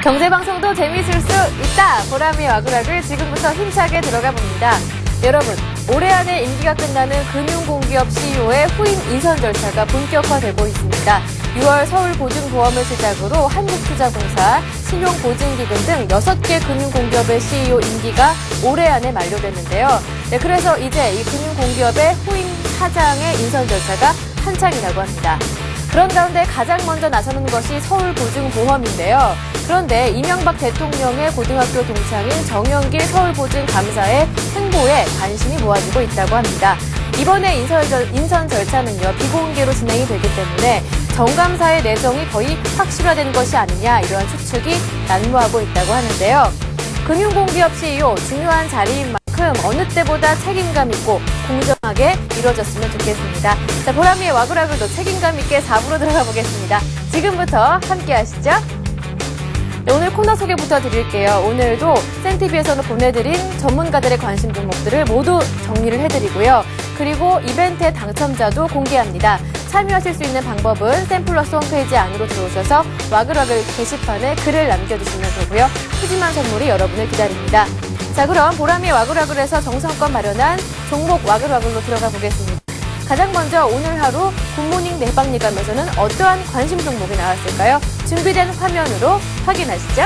경제방송도 재미있을 수 있다. 보람이 와글와글 지금부터 힘차게 들어가 봅니다. 여러분, 올해 안에 임기가 끝나는 금융공기업 CEO의 후임 인선 절차가 본격화되고 있습니다. 6월 서울보증보험을 시작으로 한국투자공사, 신용보증기금 등 6개 금융공기업의 CEO 임기가 올해 안에 만료됐는데요. 네, 그래서 이제 이 금융공기업의 후임 사장의 인선 절차가 한창이라고 합니다. 그런 가운데 가장 먼저 나서는 것이 서울보증보험인데요. 그런데 이명박 대통령의 고등학교 동창인 정영길 서울보증감사의 행보에 관심이 모아지고 있다고 합니다. 이번에 인선 절차는요, 비공개로 진행이 되기 때문에 정감사의 내정이 거의 확실화된 것이 아니냐, 이러한 추측이 난무하고 있다고 하는데요. 금융공기업 CEO 중요한 자리인 만큼 어느 때보다 책임감 있고 공정하게 이루어졌으면 좋겠습니다. 자, 보람이의 와글와글도 책임감 있게 4부로 들어가 보겠습니다. 지금부터 함께 하시죠. 네, 오늘 코너 소개부터 드릴게요. 오늘도 센티비에서 보내드린 전문가들의 관심 종목들을 모두 정리를 해드리고요. 그리고 이벤트의 당첨자도 공개합니다. 참여하실 수 있는 방법은 샘플러스 홈페이지 안으로 들어오셔서 와글와글 게시판에 글을 남겨주시면 되고요. 푸짐한 선물이 여러분을 기다립니다. 자, 그럼 보람이 와글와글에서 정성껏 마련한 종목 와글와글로 들어가 보겠습니다. 가장 먼저 오늘 하루 굿모닝 내방리감에서는 어떠한 관심 종목이 나왔을까요? 준비된 화면으로 확인하시죠.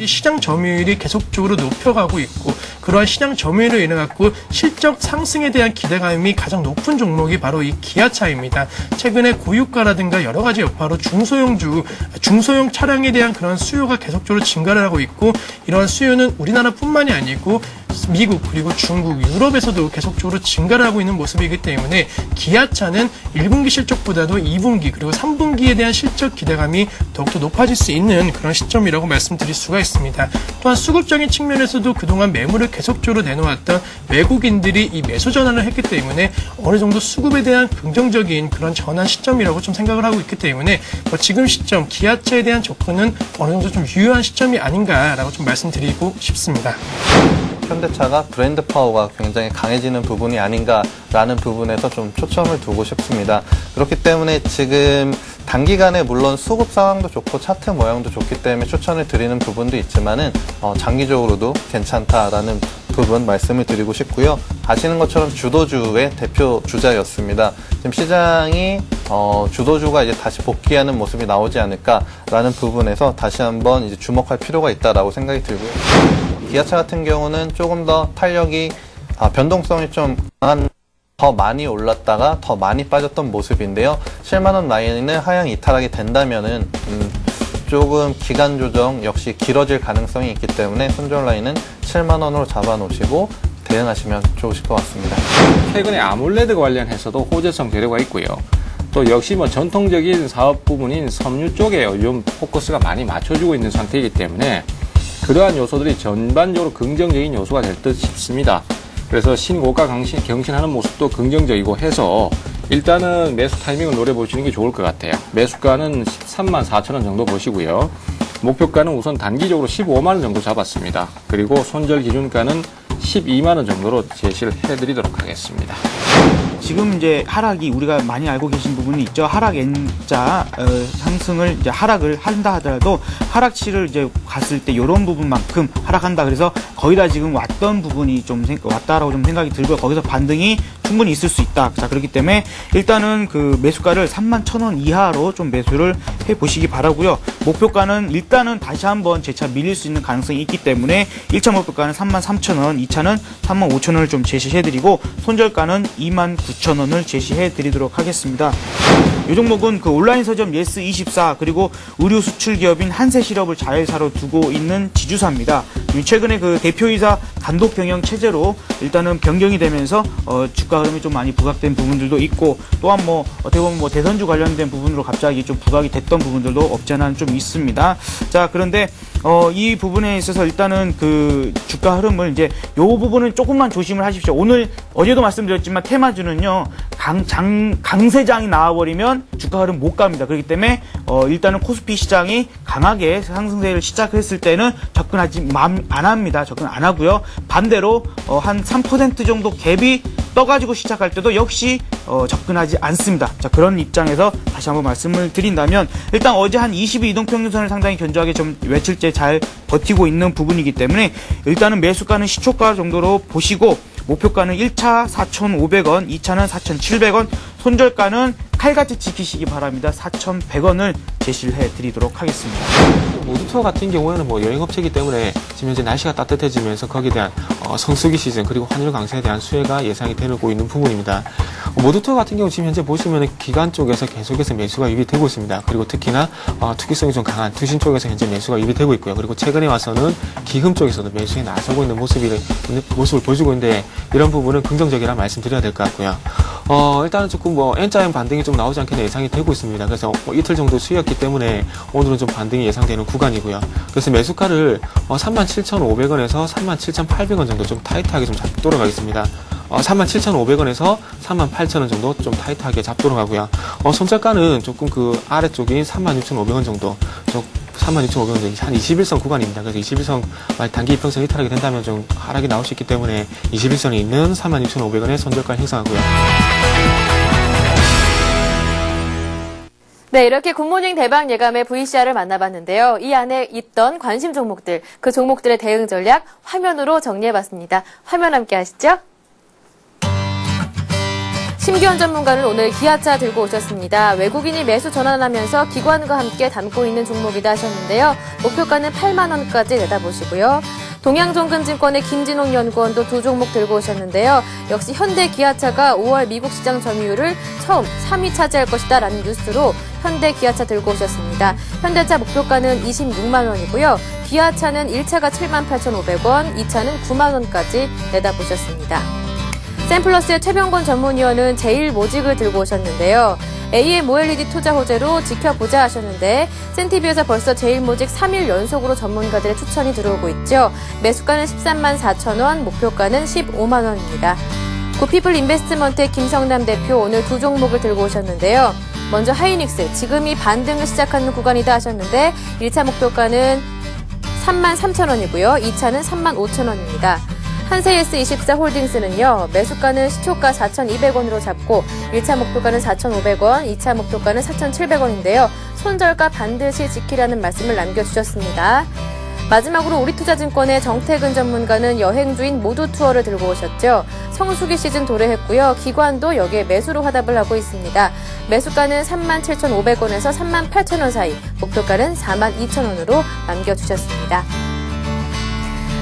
시장 점유율이 계속적으로 높여가고 있고, 그러한 시장 점유율로 인해 갖고 실적 상승에 대한 기대감이 가장 높은 종목이 바로 이 기아차입니다. 최근에 고유가라든가 여러 가지 여파로 중소형 차량에 대한 그런 수요가 계속적으로 증가를 하고 있고, 이러한 수요는 우리나라뿐만이 아니고 미국 그리고 중국, 유럽에서도 계속적으로 증가를 하고 있는 모습이기 때문에 기아차는 1분기 실적보다도 2분기 그리고 3분기에 대한 실적 기대감이 더욱더 높아질 수 있는 그런 시점이라고 말씀드릴 수가 있습니다. 또한 수급적인 측면에서도 그동안 매물을 계속적으로 내놓았던 외국인들이 이 매수 전환을 했기 때문에 어느 정도 수급에 대한 긍정적인 그런 전환 시점이라고 좀 생각을 하고 있기 때문에 지금 시점 기아차에 대한 접근은 어느 정도 좀 유효한 시점이 아닌가라고 좀 말씀드리고 싶습니다. 현대차가 브랜드 파워가 굉장히 강해지는 부분이 아닌가라는 부분에서 좀 초점을 두고 싶습니다. 그렇기 때문에 지금 단기간에 물론 수급 상황도 좋고 차트 모양도 좋기 때문에 추천을 드리는 부분도 있지만은 장기적으로도 괜찮다라는 부분 말씀을 드리고 싶고요. 아시는 것처럼 주도주의 대표 주자였습니다. 지금 시장이 주도주가 이제 다시 복귀하는 모습이 나오지 않을까라는 부분에서 다시 한번 이제 주목할 필요가 있다라고 생각이 들고요. 기아차 같은 경우는 조금 더 탄력이 변동성이 좀 강한, 더 많이 올랐다가 더 많이 빠졌던 모습인데요. 7만 원 라인을 하향 이탈하게 된다면은 조금 기간 조정 역시 길어질 가능성이 있기 때문에 손절 라인은 7만 원으로 잡아놓으시고 대응하시면 좋으실 것 같습니다. 최근에 아몰레드 관련해서도 호재성 재료가 있고요. 또 역시 전통적인 사업 부분인 섬유 쪽에 요즘 포커스가 많이 맞춰주고 있는 상태이기 때문에 그러한 요소들이 전반적으로 긍정적인 요소가 될 듯 싶습니다. 그래서 신고가 경신하는 모습도 긍정적이고 해서 일단은 매수 타이밍을 노려보시는 게 좋을 것 같아요. 매수가는 13만 4천 원 정도 보시고요. 목표가는 우선 단기적으로 15만 원 정도 잡았습니다. 그리고 손절 기준가는 12만 원 정도로 제시를 해드리도록 하겠습니다. 지금 이제 하락이 우리가 많이 알고 계신 부분이 있죠. 하락 N자 상승을 이제 하락을 한다 하더라도 하락치를 이제 갔을 때 이런 부분만큼 하락한다. 그래서 거의 다 지금 왔던 부분이 좀 왔다라고 좀 생각이 들고요. 거기서 반등이 충분히 있을 수 있다. 자, 그렇기 때문에 일단은 그 매수가를 31,000원 이하로 좀 매수를 해 보시기 바라고요. 목표가는 일단은 다시 한번 재차 밀릴 수 있는 가능성이 있기 때문에 1차 목표가는 33,000원, 2차는 35,000원을 좀 제시해드리고 손절가는 29,000원을 제시해드리도록 하겠습니다. 이 종목은 그 온라인 서점 예스24 그리고 의류 수출 기업인 한세실업을 자회사로 두고 있는 지주사입니다. 최근에 그 대표이사 단독 경영 체제로 일단은 변경이 되면서 주가 흐름이 좀 많이 부각된 부분들도 있고, 또한 어떻게 보면 대선주 관련된 부분으로 갑자기 좀 부각이 됐던 부분들도 없지 않아 좀 있습니다. 자, 그런데 이 부분에 있어서 일단은 그 주가 흐름을 이제 요 부분은 조금만 조심을 하십시오. 어제도 말씀드렸지만 테마주는요, 강세장이 나와버리면 주가 흐름 못 갑니다. 그렇기 때문에 일단은 코스피 시장이 강하게 상승세를 시작했을 때는 접근하지 안 합니다. 접근 안 하고요. 반대로 한 3% 정도 갭이 떠가지고 시작할 때도 역시 접근하지 않습니다. 자, 그런 입장에서 다시 한번 말씀을 드린다면 일단 어제 한 22 이동평균선을 상당히 견조하게 좀 며칠째 잘 버티고 있는 부분이기 때문에 일단은 매수가는 시초가 정도로 보시고 목표가는 1차 4,500원, 2차는 4,700원, 손절가는 칼같이 지키시기 바랍니다. 4,100원을 제시를 해드리도록 하겠습니다. 모두 투어 같은 경우에는 뭐 여행업체이기 때문에 지금 현재 날씨가 따뜻해지면서 거기에 대한 성수기 시즌 그리고 환율 강세에 대한 수혜가 예상이 되고 있는 부분입니다. 모두 투어 같은 경우 지금 현재 보시면 기관 쪽에서 계속해서 매수가 유입이 되고 있습니다. 그리고 특히나 투기성이 좀 강한 투신 쪽에서 현재 매수가 유입이 되고 있고요. 그리고 최근에 와서는 기금 쪽에서도 매수에 나서고 있는 모습을 보여주고 있는데 이런 부분은 긍정적이라 말씀드려야 될 것 같고요. 일단은 조금 N자형 반등이 좀 나오지 않겠나 예상이 되고 있습니다. 그래서 이틀 정도 수였기 때문에 오늘은 좀 반등이 예상되는 구간이고요. 그래서 매수가를 37,500원에서 37,800원 정도 좀 타이트하게 좀 잡도록 하겠습니다. 37,500원에서 38,000원 정도 좀 타이트하게 잡도록 하고요. 손절가는 조금 그 아래쪽인 36,500원 정도, 36,500원 정도 한 21선 구간입니다. 그래서 21선 단기 이평선 이탈하게 된다면 좀 하락이 나올 수 있기 때문에 21선이 있는 36,500원의 손절가를 형성하고요. 네, 이렇게 굿모닝 대박 예감의 VCR을 만나봤는데요. 이 안에 있던 관심 종목들, 그 종목들의 대응 전략 화면으로 정리해봤습니다. 화면 함께 하시죠. 심기원 전문가는 오늘 기아차 들고 오셨습니다. 외국인이 매수 전환하면서 기관과 함께 담고 있는 종목이다 하셨는데요. 목표가는 8만 원까지 내다보시고요. 동양종근증권의 김진홍 연구원도 두 종목 들고 오셨는데요. 역시 현대 기아차가 5월 미국 시장 점유율을 처음 3위 차지할 것이다 라는 뉴스로 현대 기아차 들고 오셨습니다. 현대차 목표가는 26만 원이고요. 기아차는 1차가 78,500원, 2차는 9만 원까지 내다보셨습니다. 샘플러스의 최병곤 전문위원은 제일모직을 들고 오셨는데요. AM OLED 투자 호재로 지켜보자 하셨는데 센티비에서 벌써 제일모직 3일 연속으로 전문가들의 추천이 들어오고 있죠. 매수가는 13만 4천 원, 목표가는 15만 원입니다. 구피플 인베스트먼트의 김성남 대표 오늘 두 종목을 들고 오셨는데요. 먼저 하이닉스, 지금이 반등을 시작하는 구간이다 하셨는데 1차 목표가는 3만 3천 원이고요. 2차는 3만 5천 원입니다. 한세S24 홀딩스는요, 매수가는 시초가 4,200원으로 잡고 1차 목표가는 4,500원, 2차 목표가는 4,700원인데요. 손절가 반드시 지키라는 말씀을 남겨주셨습니다. 마지막으로 우리투자증권의 정태근 전문가는 여행주인 모두 투어를 들고 오셨죠. 성수기 시즌 도래했고요. 기관도 여기에 매수로 화답을 하고 있습니다. 매수가는 37,500원에서 38,000원 사이, 목표가는 42,000원으로 남겨주셨습니다.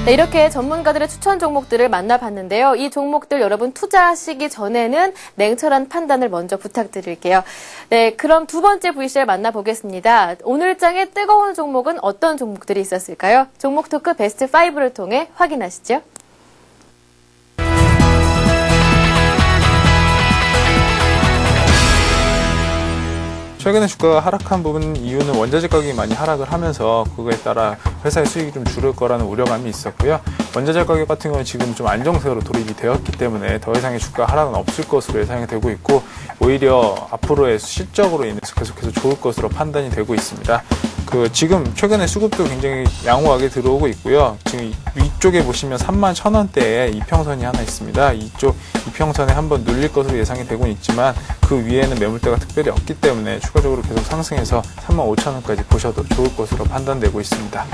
네, 이렇게 전문가들의 추천 종목들을 만나봤는데요. 이 종목들 여러분 투자하시기 전에는 냉철한 판단을 먼저 부탁드릴게요. 네, 그럼 두 번째 VCR 만나보겠습니다. 오늘 장의 뜨거운 종목은 어떤 종목들이 있었을까요? 종목 토크 베스트 5를 통해 확인하시죠. 최근에 주가가 하락한 부분 이유는 원자재 가격이 많이 하락을 하면서 그거에 따라 회사의 수익이 좀 줄을 거라는 우려감이 있었고요. 원자재 가격 같은 경우는 지금 좀 안정세로 돌입이 되었기 때문에 더 이상의 주가 하락은 없을 것으로 예상이 되고 있고 오히려 앞으로의 실적으로 인해서 계속해서 좋을 것으로 판단이 되고 있습니다. 지금 최근에 수급도 굉장히 양호하게 들어오고 있고요. 지금 위쪽에 보시면 31,000원대에 이평선이 하나 있습니다. 이쪽 이평선에 한번 눌릴 것으로 예상이 되고는 있지만 그 위에는 매물대가 특별히 없기 때문에 추가적으로 계속 상승해서 35,000원까지 보셔도 좋을 것으로 판단되고 있습니다.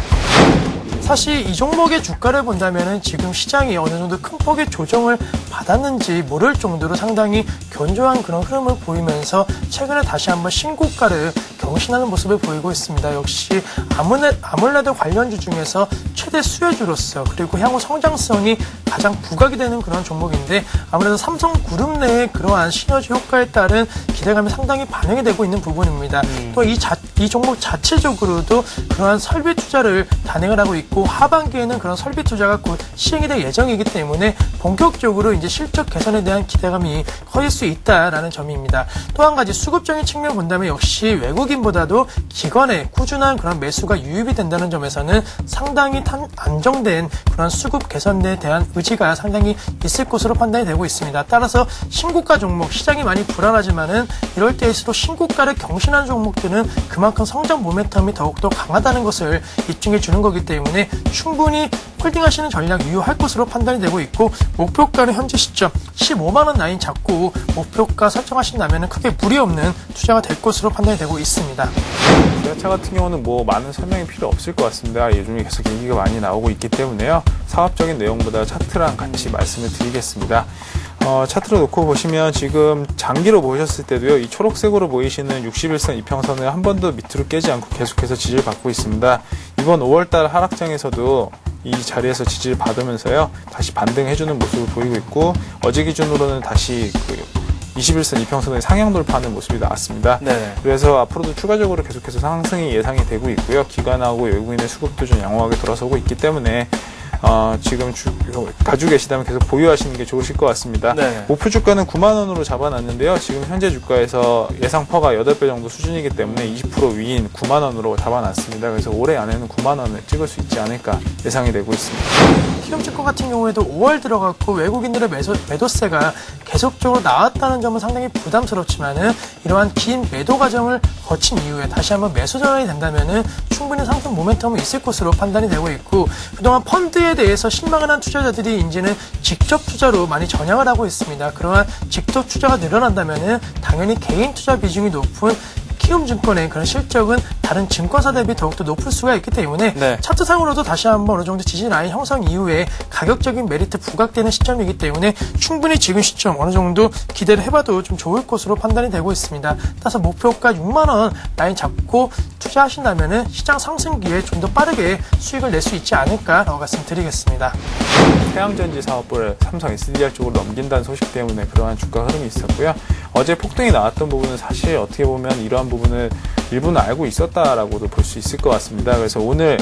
사실 이 종목의 주가를 본다면 지금 시장이 어느 정도 큰 폭의 조정을 받았는지 모를 정도로 상당히 견조한 그런 흐름을 보이면서 최근에 다시 한번 신고가를 경신하는 모습을 보이고 있습니다. 역시 아몰레드 관련주 중에서 최대 수혜주로서 그리고 향후 성장성이 가장 부각이 되는 그런 종목인데 아무래도 삼성그룹 내의 그러한 시너지 효과에 따른 기대감이 상당히 반영이 되고 있는 부분입니다. 또 이 종목 자체적으로도 그러한 설비 투자를 단행을 하고 있고 하반기에는 그런 설비 투자가 곧 시행이 될 예정이기 때문에 본격적으로 이제 실적 개선에 대한 기대감이 커질 수 있다라는 점입니다. 또 한 가지 수급적인 측면을 본다면 역시 외국인보다도 기관의 꾸준한 그런 매수가 유입이 된다는 점에서는 상당히 안정된 그런 수급 개선에 대한 의지가 상당히 있을 것으로 판단이 되고 있습니다. 따라서 신고가 종목, 시장이 많이 불안하지만은 이럴 때일수록 신고가를 경신하는 종목들은 그만큼 성장 모멘텀이 더욱더 강하다는 것을 입증해 주는 거기 때문에 충분히 홀딩하시는 전략 유효할 것으로 판단이 되고 있고, 목표가는 현재 시점 15만 원 라인 잡고 목표가 설정하신다면 크게 무리 없는 투자가 될 것으로 판단이 되고 있습니다. 기아차 같은 경우는 뭐 많은 설명이 필요 없을 것 같습니다. 요즘에 계속 얘기가 많이 나오고 있기 때문에요. 사업적인 내용보다 차트랑 같이 말씀을 드리겠습니다. 차트로 놓고 보시면 지금 장기로 보셨을 때도요, 이 초록색으로 보이시는 61선 이평선을 한 번도 밑으로 깨지 않고 계속해서 지지를 받고 있습니다. 이번 5월달 하락장에서도 이 자리에서 지지를 받으면서요, 다시 반등해주는 모습을 보이고 있고, 어제 기준으로는 다시 21선 이평선의 상향 돌파하는 모습이 나왔습니다. 네. 그래서 앞으로도 추가적으로 계속해서 상승이 예상이 되고 있고요. 기관하고 외국인의 수급도 좀 양호하게 돌아서고 있기 때문에 지금 가지고 계시다면 계속 보유하시는 게 좋으실 것 같습니다. 네. 목표 주가는 9만 원으로 잡아놨는데요. 지금 현재 주가에서 예상 퍼가 8배 정도 수준이기 때문에 20% 위인 9만 원으로 잡아놨습니다. 그래서 올해 안에는 9만 원을 찍을 수 있지 않을까 예상이 되고 있습니다. 키움증권 같은 경우에도 5월 들어갔고 외국인들의 매도세가 계속적으로 나왔다는 점은 상당히 부담스럽지만은 이러한 긴 매도 과정을 거친 이후에 다시 한번 매수 전환이 된다면은 충분히 상승 모멘텀이 있을 것으로 판단이 되고 있고, 그동안 펀드에 대해서 실망을 한 투자자들이 이제는 직접 투자로 많이 전향을 하고 있습니다. 그러한 직접 투자가 늘어난다면은 당연히 개인 투자 비중이 높은 키움증권의 그런 실적은 다른 증권사 대비 더욱더 높을 수가 있기 때문에 네. 차트상으로도 다시 한번 어느 정도 지지 라인 형성 이후에 가격적인 메리트 부각되는 시점이기 때문에 충분히 지금 시점 어느 정도 기대를 해봐도 좀 좋을 것으로 판단이 되고 있습니다. 따라서 목표가 6만 원 라인 잡고 투자하신다면은 시장 상승기에 좀 더 빠르게 수익을 낼 수 있지 않을까라고 말씀드리겠습니다. 태양전지 사업부를 삼성 SDR 쪽으로 넘긴다는 소식 때문에 그러한 주가 흐름이 있었고요. 어제 폭등이 나왔던 부분은 사실 어떻게 보면 이러한 부분을 일부는 알고 있었다라고도 볼 수 있을 것 같습니다. 그래서 오늘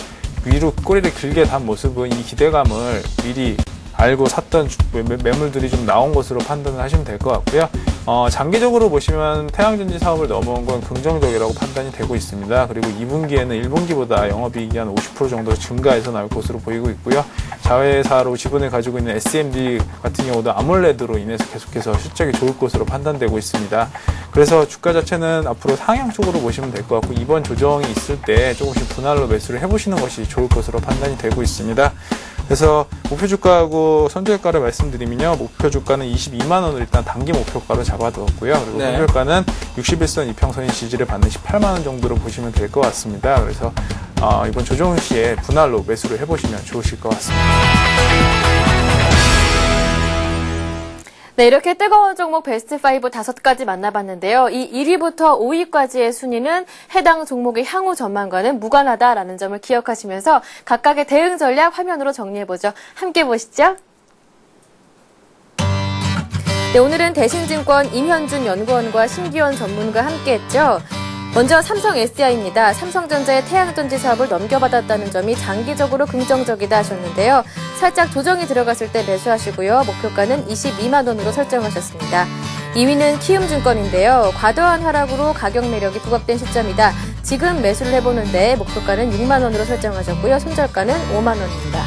위로 꼬리를 길게 단 모습은 이 기대감을 미리 알고 샀던 매물들이 좀 나온 것으로 판단을 하시면 될 것 같고요. 장기적으로 보시면 태양전지 사업을 넘어온 건 긍정적이라고 판단이 되고 있습니다. 그리고 2분기에는 1분기보다 영업이익이 한 50% 정도 증가해서 나올 것으로 보이고 있고요. 자회사로 지분을 가지고 있는 SMD 같은 경우도 아몰레드로 인해서 계속해서 실적이 좋을 것으로 판단되고 있습니다. 그래서 주가 자체는 앞으로 상향 쪽으로 보시면 될 것 같고, 이번 조정이 있을 때 조금씩 분할로 매수를 해보시는 것이 좋을 것으로 판단이 되고 있습니다. 그래서 목표 주가하고 선저가를 말씀드리면요, 목표 주가는 22만 원을 일단 단기 목표가로 잡아두었고요. 그리고 네. 선저가는 61선 이평선이 지지를 받는 18만 원 정도로 보시면 될 것 같습니다. 그래서 이번 조정 시에 분할로 매수를 해보시면 좋으실 것 같습니다. 네, 이렇게 뜨거운 종목 베스트 5 5가지 만나봤는데요. 이 1위부터 5위까지의 순위는 해당 종목의 향후 전망과는 무관하다라는 점을 기억하시면서 각각의 대응 전략 화면으로 정리해보죠. 함께 보시죠. 네, 오늘은 대신증권 임현준 연구원과 신기원 전문가 함께했죠. 먼저 삼성 SDI입니다. 삼성전자의 태양전지 사업을 넘겨받았다는 점이 장기적으로 긍정적이다 하셨는데요. 살짝 조정이 들어갔을 때 매수하시고요. 목표가는 22만 원으로 설정하셨습니다. 2위는 키움증권인데요. 과도한 하락으로 가격 매력이 부각된 시점이다. 지금 매수를 해보는데 목표가는 6만 원으로 설정하셨고요. 손절가는 5만 원입니다.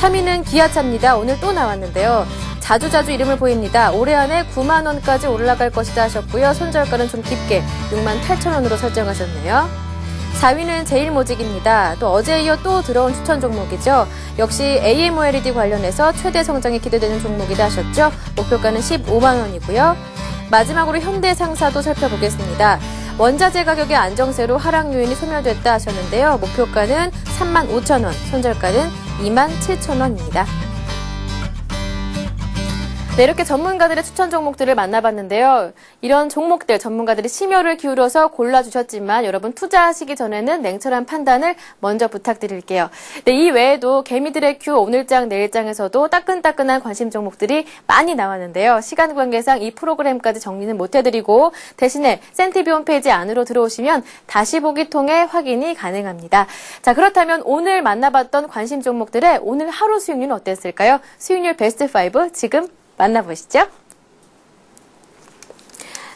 3위는 기아차입니다. 오늘 또 나왔는데요. 자주자주 이름을 보입니다. 올해 안에 9만 원까지 올라갈 것이다 하셨고요. 손절가는 좀 깊게 6만 8천 원으로 설정하셨네요. 4위는 제일모직입니다. 또 어제에 이어 또 들어온 추천 종목이죠. 역시 AMOLED 관련해서 최대 성장이 기대되는 종목이다 하셨죠. 목표가는 15만 원이고요. 마지막으로 현대상사도 살펴보겠습니다. 원자재 가격의 안정세로 하락 요인이 소멸됐다 하셨는데요. 목표가는 3만 5천 원, 손절가는 2만 7천 원입니다. 네, 이렇게 전문가들의 추천 종목들을 만나봤는데요. 이런 종목들 전문가들이 심혈을 기울여서 골라주셨지만 여러분 투자하시기 전에는 냉철한 판단을 먼저 부탁드릴게요. 네, 이 외에도 개미들의 큐 오늘장 내일장에서도 따끈따끈한 관심 종목들이 많이 나왔는데요. 시간 관계상 이 프로그램까지 정리는 못해드리고 대신에 센티비 홈페이지 안으로 들어오시면 다시 보기 통해 확인이 가능합니다. 자, 그렇다면 오늘 만나봤던 관심 종목들의 오늘 하루 수익률은 어땠을까요? 수익률 베스트 5 지금 만나보시죠.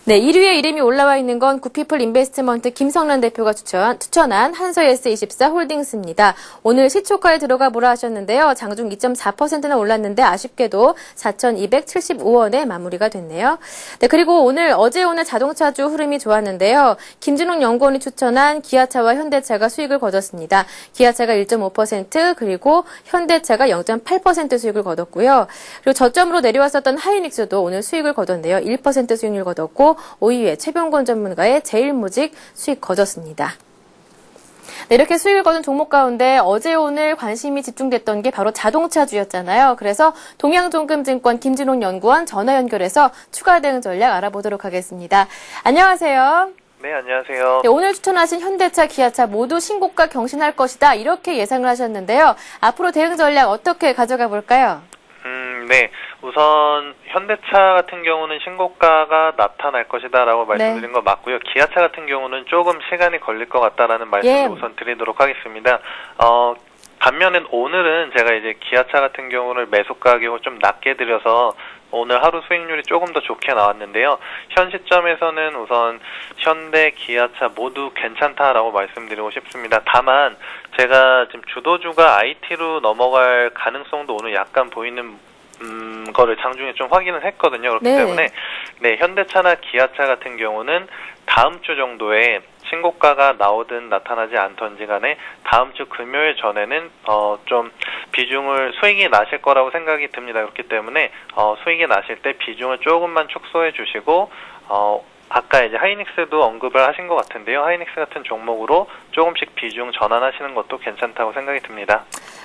네, 1위에 이름이 올라와 있는 건 구피플 인베스트먼트 김성란 대표가 추천한 한서S24 홀딩스입니다. 오늘 시초가에 들어가 보라 하셨는데요. 장중 2.4%나 올랐는데 아쉽게도 4,275원에 마무리가 됐네요. 네, 그리고 어제 오늘 자동차주 흐름이 좋았는데요. 김진웅 연구원이 추천한 기아차와 현대차가 수익을 거뒀습니다. 기아차가 1.5%, 그리고 현대차가 0.8% 수익을 거뒀고요. 그리고 저점으로 내려왔었던 하이닉스도 오늘 수익을 거뒀는데요. 1% 수익률 거뒀고 5위에 최병권 전문가의 제일모직 수익 거뒀습니다. 네, 이렇게 수익을 거둔 종목 가운데 어제 오늘 관심이 집중됐던 게 바로 자동차주였잖아요. 그래서 동양종금증권 김진홍 연구원 전화 연결해서 추가 대응 전략 알아보도록 하겠습니다. 안녕하세요. 네, 안녕하세요. 네, 오늘 추천하신 현대차, 기아차 모두 신고가 경신할 것이다, 이렇게 예상을 하셨는데요. 앞으로 대응 전략 어떻게 가져가 볼까요? 네. 우선 현대차 같은 경우는 신고가가 나타날 것이다라고 말씀드린 거 맞고요. 기아차 같은 경우는 조금 시간이 걸릴 것 같다라는 말씀을 우선 드리도록 하겠습니다. 반면에 오늘은 제가 이제 기아차 같은 경우를 매수 가격을 좀 낮게 드려서 오늘 하루 수익률이 조금 더 좋게 나왔는데요. 현 시점에서는 우선 현대, 기아차 모두 괜찮다라고 말씀드리고 싶습니다. 다만 제가 지금 주도주가 IT로 넘어갈 가능성도 오늘 약간 보이는 거를 장중에 좀 확인을 했거든요. 그렇기 때문에 네, 현대차나 기아차 같은 경우는 다음 주 정도에 신고가가 나오든 나타나지 않던지 간에 다음 주 금요일 전에는 좀 비중을 수익이 나실 거라고 생각이 듭니다. 그렇기 때문에 수익이 나실 때 비중을 조금만 축소해 주시고 아까 이제 하이닉스도 언급을 하신 것 같은데요. 하이닉스 같은 종목으로 조금씩 비중 전환하시는 것도 괜찮다고 생각이 듭니다.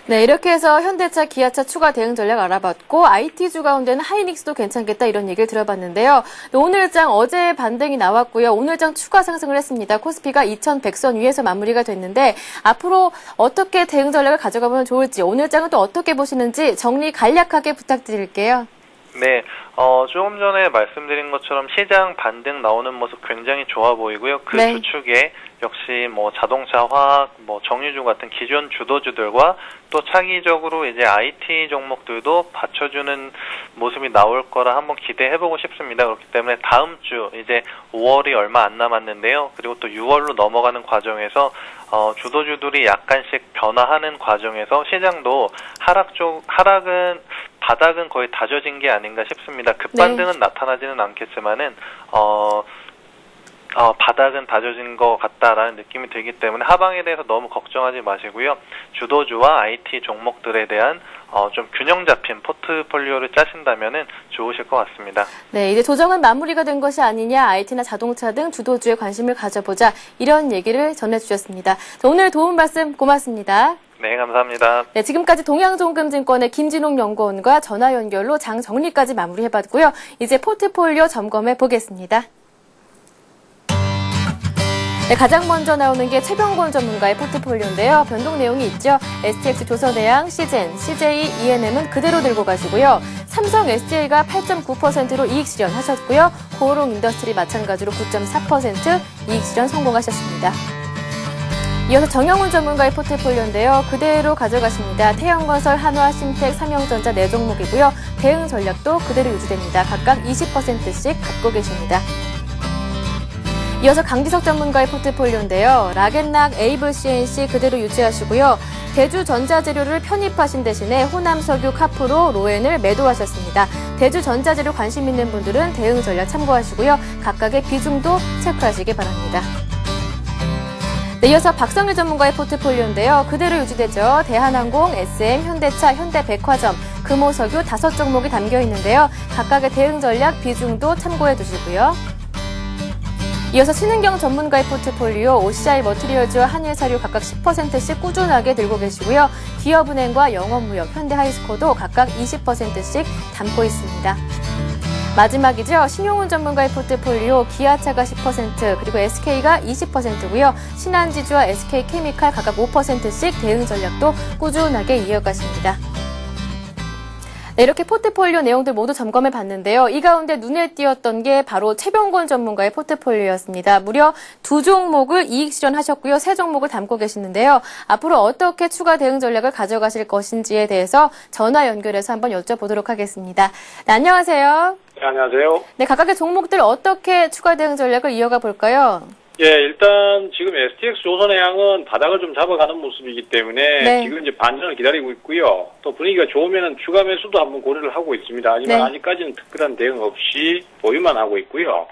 네, 이렇게 해서 현대차, 기아차 추가 대응 전략 알아봤고 IT주 가운데는 하이닉스도 괜찮겠다, 이런 얘기를 들어봤는데요. 오늘장 어제 반등이 나왔고요. 오늘장 추가 상승을 했습니다. 코스피가 2100선 위에서 마무리가 됐는데 앞으로 어떻게 대응 전략을 가져가면 좋을지, 오늘장은 또 어떻게 보시는지 정리 간략하게 부탁드릴게요. 네, 조금 전에 말씀드린 것처럼 시장 반등 나오는 모습 굉장히 좋아 보이고요. 그 주축에 역시 뭐 자동차, 화학, 뭐 정유주 같은 기존 주도주들과 또 차기적으로 이제 IT 종목들도 받쳐주는 모습이 나올 거라 한번 기대해보고 싶습니다. 그렇기 때문에 다음 주 이제 5월이 얼마 안 남았는데요. 그리고 또 6월로 넘어가는 과정에서 주도주들이 약간씩 변화하는 과정에서 시장도 하락은 바닥은 거의 다져진 게 아닌가 싶습니다. 급반등은 나타나지는 않겠지만은 바닥은 다져진 것 같다라는 느낌이 들기 때문에 하방에 대해서 너무 걱정하지 마시고요. 주도주와 IT 종목들에 대한 좀 균형 잡힌 포트폴리오를 짜신다면은 좋으실 것 같습니다. 네, 이제 조정은 마무리가 된 것이 아니냐, IT나 자동차 등 주도주에 관심을 가져보자, 이런 얘기를 전해주셨습니다. 오늘 도움 말씀 고맙습니다. 네, 감사합니다. 네, 지금까지 동양종금증권의 김진홍 연구원과 전화 연결로 장 정리까지 마무리해봤고요. 이제 포트폴리오 점검해 보겠습니다. 네, 가장 먼저 나오는 게 최병권 전문가의 포트폴리오인데요. 변동 내용이 있죠. STX 조선해양, 시젠, CJ, E&M은 그대로 들고 가시고요. 삼성 SDI가 8.9%로 이익 실현하셨고요. 고오롱 인더스트리 마찬가지로 9.4% 이익 실현 성공하셨습니다. 이어서 정영훈 전문가의 포트폴리오인데요. 그대로 가져가십니다. 태영건설, 한화, 신택, 삼성전자 4종목이고요. 대응 전략도 그대로 유지됩니다. 각각 20%씩 갖고 계십니다. 이어서 강지석 전문가의 포트폴리오인데요. 락앤락, 에이블 CNC 그대로 유지하시고요. 대주전자재료를 편입하신 대신에 호남석유, 카프로, 로엔을 매도하셨습니다. 대주전자재료 관심 있는 분들은 대응 전략 참고하시고요. 각각의 비중도 체크하시기 바랍니다. 네, 이어서 박성일 전문가의 포트폴리오인데요. 그대로 유지되죠. 대한항공, SM, 현대차, 현대백화점, 금호석유 5종목이 담겨 있는데요. 각각의 대응 전략 비중도 참고해 두시고요. 이어서 신은경 전문가의 포트폴리오, OCI 머티리얼즈와 한일사료 각각 10%씩 꾸준하게 들고 계시고요. 기업은행과 영업무역, 현대하이스코도 각각 20%씩 담고 있습니다. 마지막이죠. 신용훈 전문가의 포트폴리오, 기아차가 10%, 그리고 SK가 20%고요. 신한지주와 SK케미칼 각각 5%씩 대응 전략도 꾸준하게 이어가십니다. 네, 이렇게 포트폴리오 내용들 모두 점검해 봤는데요. 이 가운데 눈에 띄었던 게 바로 최병곤 전문가의 포트폴리오였습니다. 무려 2종목을 이익 실현하셨고요. 3종목을 담고 계시는데요. 앞으로 어떻게 추가 대응 전략을 가져가실 것인지에 대해서 전화 연결해서 한번 여쭤보도록 하겠습니다. 네, 안녕하세요. 네, 안녕하세요. 네, 각각의 종목들 어떻게 추가 대응 전략을 이어가 볼까요? 예, 일단 지금 STX 조선해양은 바닥을 좀 잡아가는 모습이기 때문에 네. 지금 이제 반전을 기다리고 있고요. 또 분위기가 좋으면은 추가 매수도 한번 고려를 하고 있습니다. 하지만 네. 아직까지는 특별한 대응 없이 보유만 하고 있고요.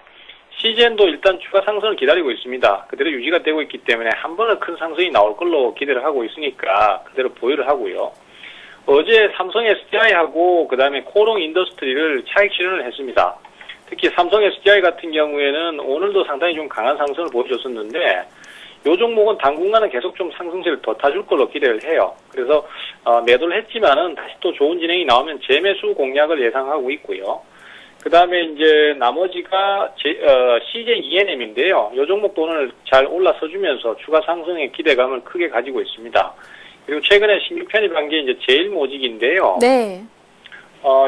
CGN도 일단 추가 상승을 기다리고 있습니다. 그대로 유지가 되고 있기 때문에 한 번은 큰 상승이 나올 걸로 기대를 하고 있으니까 그대로 보유를 하고요. 어제 삼성 SDI하고 그다음에 코롱 인더스트리를 차익 실현을 했습니다. 특히 삼성 SDI 같은 경우에는 오늘도 상당히 좀 강한 상승을 보여줬었는데 이 종목은 당분간은 계속 좀 상승세를 더 타줄 걸로 기대를 해요. 그래서 매도를 했지만은 다시 또 좋은 진행이 나오면 재매수 공략을 예상하고 있고요. 그 다음에 이제 나머지가 CJ ENM인데요. 이 종목도 오늘 잘 올라서주면서 추가 상승의 기대감을 크게 가지고 있습니다. 그리고 최근에 신규 편입한 게 이제 제일모직인데요. 네.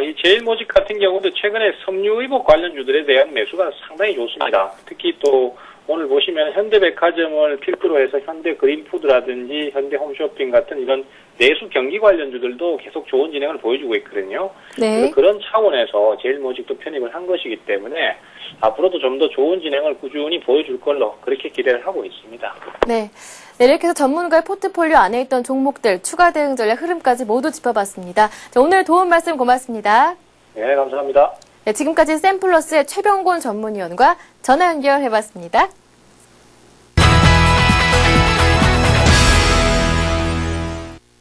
이 제일모직 같은 경우도 최근에 섬유의복 관련주들에 대한 매수가 상당히 좋습니다. 특히 또 오늘 보시면 현대백화점을 필두로 해서 현대그린푸드라든지 현대홈쇼핑 같은 이런 내수 경기 관련주들도 계속 좋은 진행을 보여주고 있거든요. 네. 그런 차원에서 제일모직도 편입을 한 것이기 때문에 앞으로도 좀 더 좋은 진행을 꾸준히 보여줄 걸로 그렇게 기대를 하고 있습니다. 네. 네, 이렇게 해서 전문가의 포트폴리오 안에 있던 종목들 추가 대응 전략 흐름까지 모두 짚어봤습니다. 자, 오늘 도움 말씀 고맙습니다. 네, 감사합니다. 네, 지금까지 샘플러스의 최병곤 전문위원과 전화 연결해봤습니다.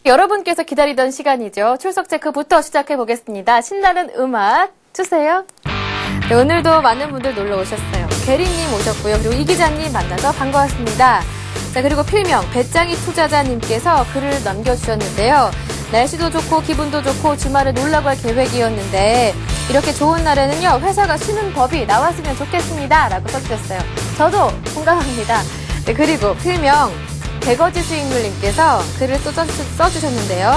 여러분께서 기다리던 시간이죠. 출석 체크부터 시작해보겠습니다. 신나는 음악 주세요. 네, 오늘도 많은 분들 놀러 오셨어요. 게리님 오셨고요. 그리고 이 기자님 만나서 반가웠습니다. 자, 그리고 필명 배짱이 투자자님께서 글을 남겨주셨는데요. 날씨도 좋고 기분도 좋고 주말에 놀러 갈 계획이었는데 이렇게 좋은 날에는요 회사가 쉬는 법이 나왔으면 좋겠습니다 라고 써주셨어요. 저도 공감합니다. 네, 그리고 필명 백어지 수익률님께서 글을 또 써주셨는데요.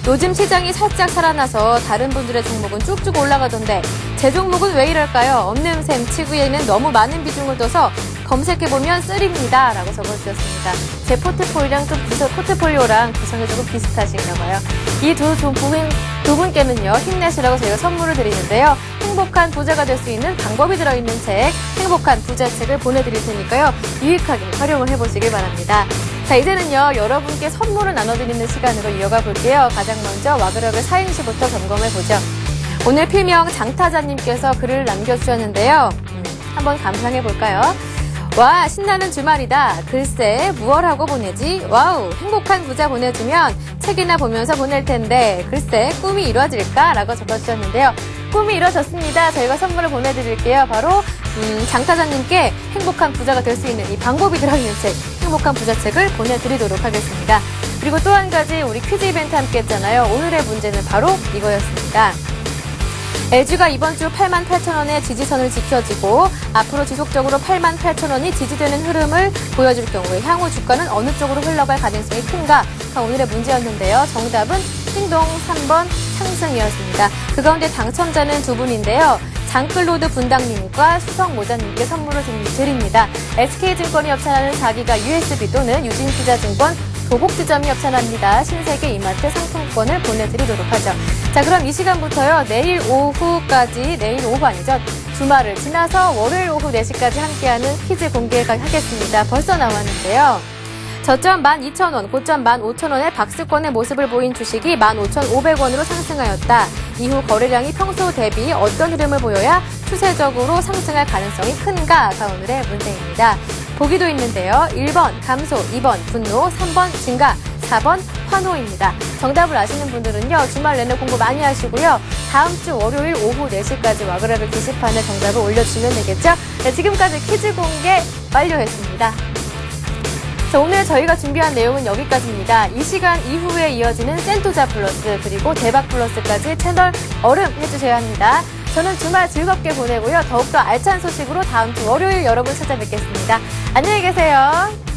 요즘 시장이 살짝 살아나서 다른 분들의 종목은 쭉쭉 올라가던데 제 종목은 왜 이럴까요? 없는 셈 치고에는 너무 많은 비중을 둬서 검색해보면 쓰립니다 라고 적어주셨습니다. 제 포트폴리오랑 구성이 조금 비슷하신가 봐요. 이 두 분께는요 힘내시라고 저희가 선물을 드리는데요. 행복한 부자가 될 수 있는 방법이 들어있는 책 행복한 부자책을 보내드릴 테니까요. 유익하게 활용을 해보시길 바랍니다. 자, 이제는요 여러분께 선물을 나눠드리는 시간으로 이어가 볼게요. 가장 먼저 와그락을 사행시부터 점검해보죠. 오늘 필명 장타자님께서 글을 남겨주셨는데요. 한번 감상해볼까요? 와, 신나는 주말이다. 글쎄, 무얼 하고 보내지? 와우, 행복한 부자 보내주면 책이나 보면서 보낼 텐데 글쎄, 꿈이 이루어질까? 라고 적어주셨는데요. 꿈이 이루어졌습니다. 저희가 선물을 보내드릴게요. 바로 장타자님께 행복한 부자가 될 수 있는 이 방법이 들어있는 책, 행복한 부자 책을 보내드리도록 하겠습니다. 그리고 또 한 가지 우리 퀴즈 이벤트 함께 했잖아요. 오늘의 문제는 바로 이거였습니다. LG가 이번 주 88,000원의 지지선을 지켜지고 앞으로 지속적으로 88,000원이 지지되는 흐름을 보여줄 경우에 향후 주가는 어느 쪽으로 흘러갈 가능성이 큰가? 가 오늘의 문제였는데요. 정답은 띵동 3번 상승이었습니다. 그 가운데 당첨자는 두 분인데요. 장클로드 분당님과 수성모자님께 선물을 드립니다. SK증권이 협찬하는 4기가 USB 또는 유진투자증권 도곡지점이 협찬합니다. 신세계 이마트 상품권을 보내드리도록 하죠. 자, 그럼 이 시간부터요. 내일 오후 아니죠. 주말을 지나서 월요일 오후 4시까지 함께하는 퀴즈 공개하겠습니다. 벌써 나왔는데요. 저점 12,000원, 고점 15,000원의 박스권의 모습을 보인 주식이 15,500원으로 상승하였다. 이후 거래량이 평소 대비 어떤 흐름을 보여야 추세적으로 상승할 가능성이 큰가가 오늘의 문제입니다. 보기도 있는데요. 1번 감소, 2번 분노, 3번 증가, 4번 환호입니다. 정답을 아시는 분들은요. 주말 내내 공부 많이 하시고요. 다음 주 월요일 오후 4시까지 와그라벨 게시판에 정답을 올려주시면 되겠죠. 네, 지금까지 퀴즈 공개 완료했습니다. 자, 오늘 저희가 준비한 내용은 여기까지입니다. 이 시간 이후에 이어지는 센투자 플러스 그리고 대박 플러스까지 채널 얼음 해주셔야 합니다. 저는 주말 즐겁게 보내고요. 더욱더 알찬 소식으로 다음 주 월요일 여러분 찾아뵙겠습니다. 안녕히 계세요.